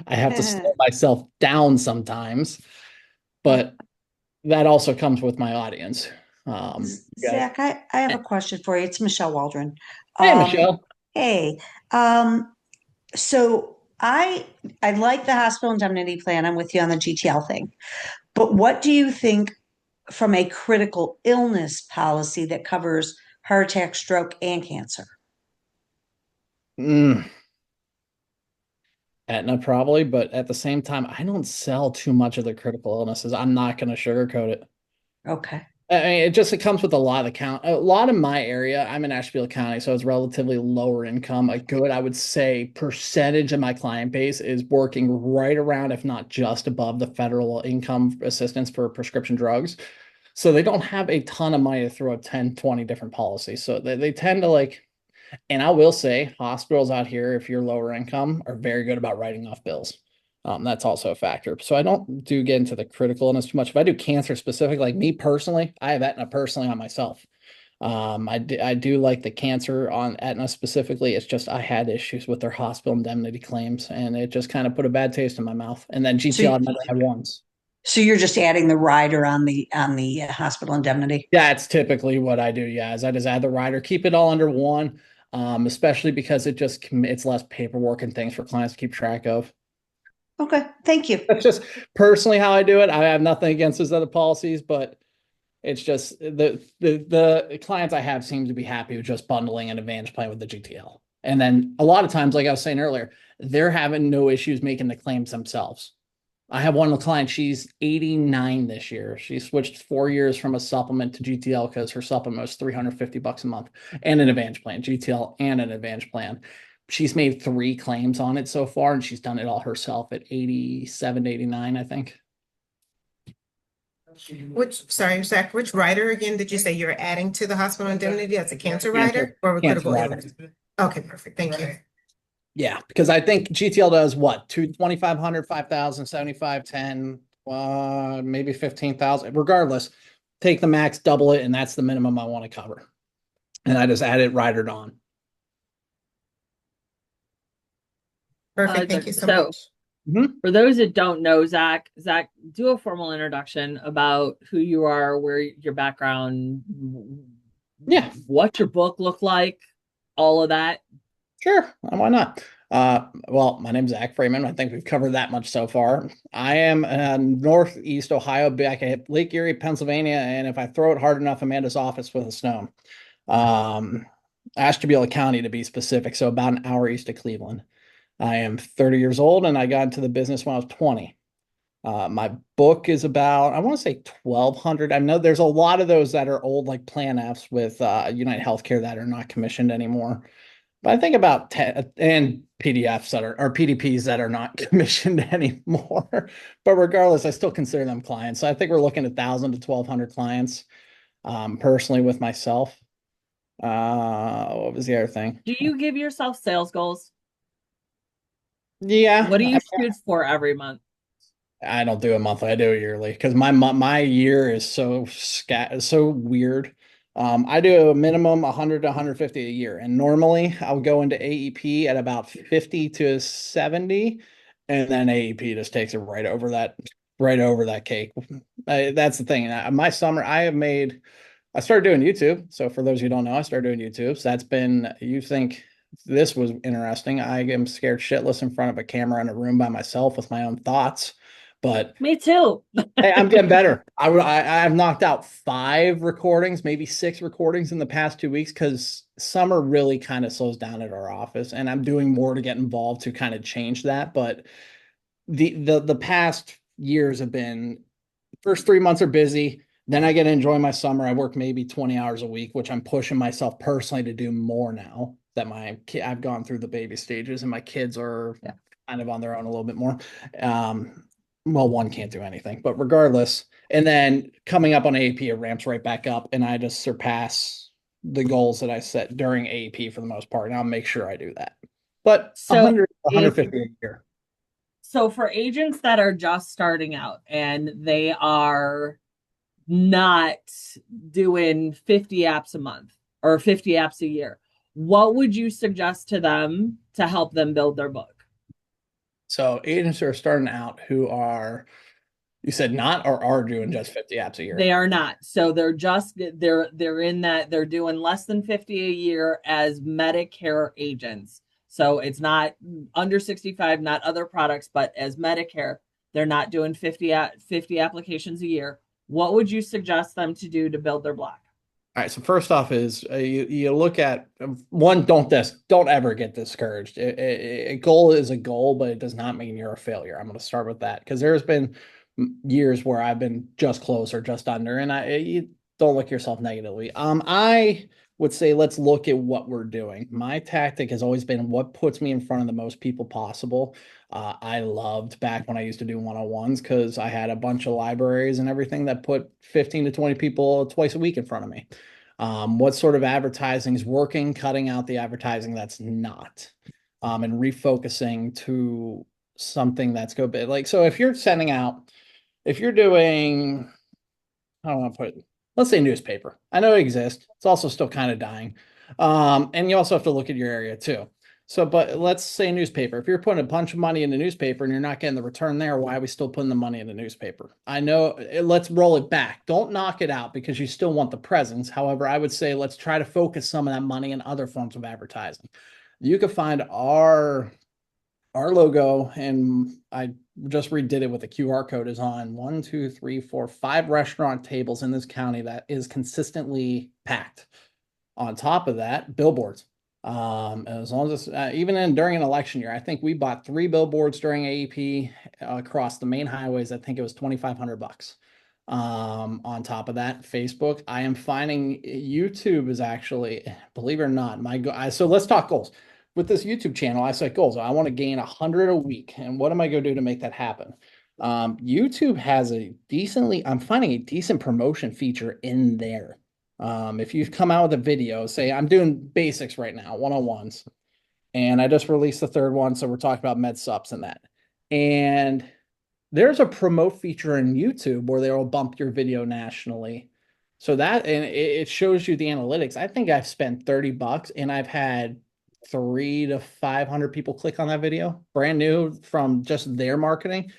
I have to slow myself down sometimes, but that also comes with my audience. Zach, I have a question for you. It's Michelle Waldron. Hey, Michelle. Hey. So I like the hospital indemnity plan. I'm with you on the GTL thing. But what do you think from a critical illness policy that covers heart attack, stroke, and cancer? Aetna probably, but at the same time, I don't sell too much of the critical illnesses. I'm not going to sugarcoat it. Okay. I mean, it comes with a lot of my area. I'm in Asheville County, so it's relatively lower income. A good, I would say, percentage of my client base is working right around, if not just above, the federal income assistance for prescription drugs. So they don't have a ton of money to throw at 10, 20 different policies. So they tend to like, and I will say hospitals out here, if you're lower income, are very good about writing off bills. That's also a factor. So I don't do get into the critical illness too much. If I do cancer specific, like me personally, I have Aetna personally on myself. I do like the cancer on Aetna specifically. It's just I had issues with their hospital indemnity claims, and it just kind of put a bad taste in my mouth. And then GTL I never had once. So you're just adding the rider on the hospital indemnity? That's typically what I do. Yeah, is I just add the rider, keep it all under one, especially because it's less paperwork and things for clients to keep track of. Okay, thank you. That's just personally how I do it. I have nothing against those other policies, but it's just the clients I have seem to be happy with just bundling an Advantage plan with the GTL. And then a lot of times, like I was saying earlier, they're having no issues making the claims themselves. I have one client, she's 89 this year. She switched 4 years from a supplement to GTL because her supplement was $350 a month and an Advantage plan, GTL and an Advantage plan. She's made 3 claims on it so far, and she's done it all herself at 87, 89, I think. Sorry, Zach, which rider again did you say you're adding to the hospital indemnity? That's a cancer rider or a critical illness? Okay, perfect. Thank you. Yeah, because I think GTL does what? 2,500, 5,000, 75, 10, maybe 15,000. Regardless, take the max, double it, and that's the minimum I want to cover. And I just add it ridered on. Perfect. Thank you so much. For those that don't know, Zach, do a formal introduction about who you are, where your background, what your book looked like, all of that. Sure, why not? Well, my name's Zach Freeman. I think we've covered that much so far. I am in Northeast Ohio, back at Lake Erie, Pennsylvania, and if I throw it hard enough, Amanda's office with a stone. Ashtabula County to be specific, so about an hour east of Cleveland. I am 30 years old, and I got into the business when I was 20. My book is about, I want to say 1,200. I know there's a lot of those that are old, like Plan Fs with United Healthcare that are not commissioned anymore. But I think about 10, and PDFs that are, or PDPs that are not commissioned anymore. But regardless, I still consider them clients. So I think we're looking at 1,000 to 1,200 clients personally with myself. What was the other thing? Do you give yourself sales goals? Yeah. What do you shoot for every month? I don't do it monthly. I do it yearly because my year is so weird. I do a minimum 100 to 150 a year, and normally I'll go into AEP at about 50 to 70, and then AEP just takes it right over that cake. That's the thing. My summer, I started doing YouTube. So for those who don't know, I started doing YouTube. So that's been, you think this was interesting. I am scared shitless in front of a camera in a room by myself with my own thoughts. But Me too. hey, I'm getting better. I've knocked out 5 recordings, maybe 6 recordings in the past 2 weeks because summer really kind of slows down at our office, and I'm doing more to get involved to kind of change that. But the past years have been, first 3 months are busy. Then I get to enjoy my summer. I work maybe 20 hours a week, which I'm pushing myself personally to do more now that I've gone through the baby stages and my kids are kind of on their own a little bit more. Well, one can't do anything, but regardless. And then coming up on AAP, it ramps right back up, and I just surpass the goals that I set during AAP for the most part. And I'll make sure I do that. But So 100, 150 a year. So for agents that are just starting out and they are not doing 50 apps a month or 50 apps a year, what would you suggest to them to help them build their book? So agents who are starting out who are, you said not or are doing just 50 apps a year? They are not. So they're in that they're doing less than 50 a year as Medicare agents. So it's not under 65, not other products, but as Medicare, they're not doing 50 applications a year. What would you suggest them to do to build their block? All right. So first off is you look at one, don't ever get discouraged. A goal is a goal, but it does not mean you're a failure. I'm going to start with that because there's been years where I've been just close or just under, and you don't look yourself negatively. I would say let's look at what we're doing. My tactic has always been what puts me in front of the most people possible. I loved back when I used to do one-on-ones because I had a bunch of libraries and everything that put 15 to 20 people twice a week in front of me. What sort of advertising is working, cutting out the advertising that's not, and refocusing to something that's go big. Like, so if you're doing, I don't want to put it, let's say newspaper. I know it exists. It's also still kind of dying. And you also have to look at your area too. So, but let's say newspaper. If you're putting a bunch of money in the newspaper and you're not getting the return there, why are we still putting the money in the newspaper? I know, let's roll it back. Don't knock it out because you still want the presence. However, I would say let's try to focus some of that money in other forms of advertising. You can find our logo, and I just redid it with a QR code, is on 1, 2, 3, 4, 5 restaurant tables in this county that is consistently packed. On top of that, billboards. As long as it's, even during an election year, I think we bought 3 billboards during AEP across the main highways. I think it was $2,500. On top of that, Facebook. I am finding YouTube is actually, believe it or not, so let's talk goals. With this YouTube channel, I set goals. I want to gain 100 a week. And what am I going to do to make that happen? YouTube has I'm finding a decent promotion feature in there. If you've come out with a video, say I'm doing basics right now, one-on-ones, and I just released the 3rd one. So we're talking about med subs and that. And there's a promote feature in YouTube where they'll bump your video nationally. So that, and it shows you the analytics. I think I've spent $30 and I've had 300 to 500 people click on that video, brand new from just their marketing.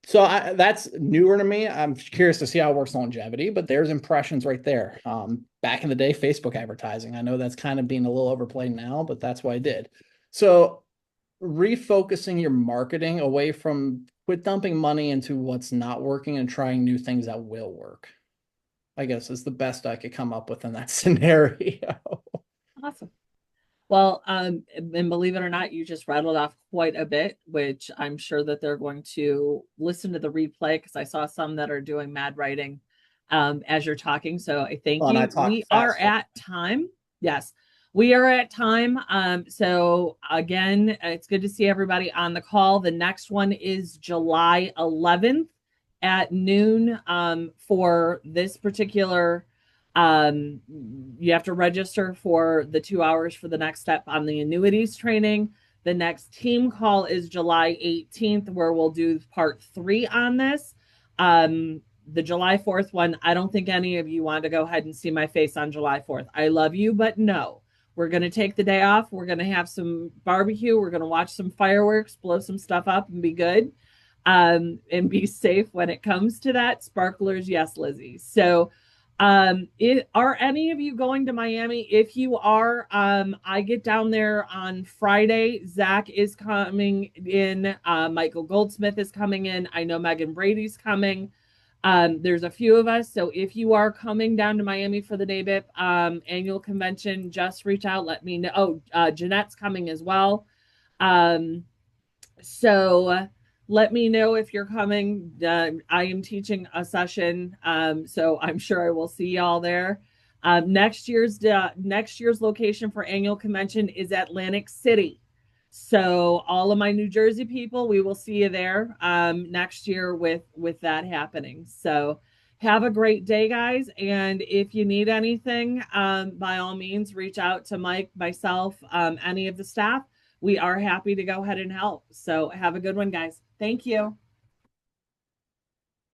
So that's newer to me. I'm curious to see how it works longevity, but there's impressions right there. Back in the day, Facebook advertising. I know that's kind of being a little overplayed now, but that's what I did. So refocusing your marketing away from, quit dumping money into what's not working and trying new things that will work, I guess is the best I could come up with in that scenario. Awesome. Well, and believe it or not, you just rattled off quite a bit, which I'm sure that they're going to listen to the replay because I saw some that are doing mad writing as you're talking. So I thank you. We are at time. Yes, we are at time. So again, it's good to see everybody on the call. The next one is July 11th at noon for this particular. You have to register for the 2 hours for the next step on the annuities training. The next team call is July 18th, where we'll do part 3 on this. The July 4th one, I don't think any of you want to go ahead and see my face on July 4th. I love you, but no. We're going to take the day off. We're going to have some barbecue. We're going to watch some fireworks, blow some stuff up, and be good. And be safe when it comes to that. Sparklers, yes, Lizzie. So Are any of you going to Miami? If you are, I get down there on Friday. Zach is coming in. Michael Goldsmith is coming in. I know Megan Brady's coming. There's a few of us. So if you are coming down to Miami for the NABIP annual convention, just reach out. Let me know. Oh, Jeanette's coming as well. So let me know if you're coming. I am teaching a session, so I'm sure I will see y'all there. Next year's location for annual convention is Atlantic City. So all of my New Jersey people, we will see you there next year with that happening. So have a great day, guys. And if you need anything, by all means, reach out to Mike, myself, any of the staff. We are happy to go ahead and help. So have a good one, guys. Thank you.